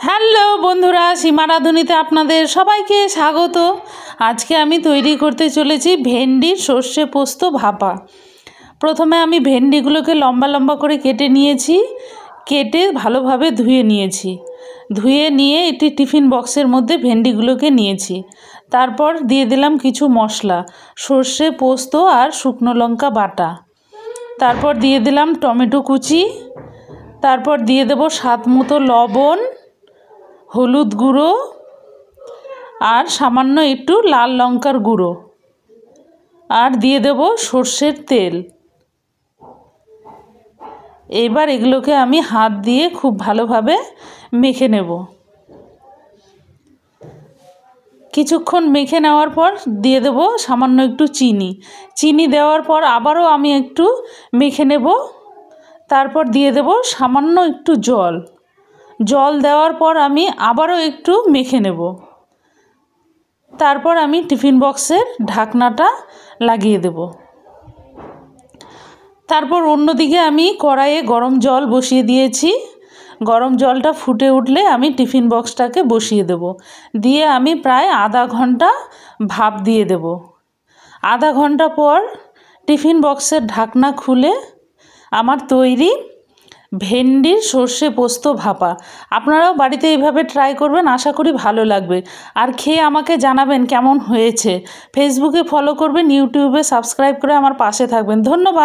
Hello বন্ধুরা, সীমা রাঁধুনিতে আপনাদের সবাইকে স্বাগত। আজকে আমি তৈরি করতে চলেছি ভেন্ডির সর্ষে পোস্ত ভাপা। প্রথমে আমি ভেন্ডিগুলোকে লম্বা লম্বা করে কেটে নিয়েছি, কেটে ভালোভাবে ধুয়ে নিয়েছি। ধুয়ে নিয়ে একটি টিফিন বক্সের মধ্যে ভেন্ডিগুলোকে নিয়েছি। তারপর দিয়ে দিলাম কিছু মশলা, সর্ষে পোস্ত আর শুকনো লঙ্কা বাটা। তারপর দিয়ে দিলাম টমেটো কুচি। তারপর দিয়ে দেব স্বাদ মতো লবণ, হলুদ গুঁড়ো আর সামান্য একটু লাল লঙ্কার গুঁড়ো, আর দিয়ে দেব সর্ষের তেল। এবার এগুলোকে আমি হাত দিয়ে খুব ভালোভাবে মেখে নেব। কিছুক্ষণ মেখে নেওয়ার পর দিয়ে দেব সামান্য একটু চিনি দেওয়ার পর আবারও আমি একটু মেখে নেব। তারপর দিয়ে দেব সামান্য একটু জল দেওয়ার পর আমি আবারও একটু মেখে নেব। তারপর আমি টিফিন বক্সের ঢাকনাটা লাগিয়ে দেব। তারপর অন্যদিকে আমি কড়াইয়ে গরম জল বসিয়ে দিয়েছি। গরম জলটা ফুটে উঠলে আমি টিফিন বক্সটাকে বসিয়ে দেব। দিয়ে আমি প্রায় আধা ঘন্টা ভাপ দিয়ে দেব। আধা ঘন্টা পর টিফিন বক্সের ঢাকনা খুলে আমার তৈরি ভেন্ডির সর্ষে পোস্ত ভাপা। আপনারাও বাড়িতে এইভাবে ট্রাই করবেন, আশা করি ভালো লাগবে। আর খেয়ে আমাকে জানাবেন কেমন হয়েছে। ফেসবুকে ফলো করবেন, ইউটিউবে সাবস্ক্রাইব করে আমার পাশে থাকবেন। ধন্যবাদ।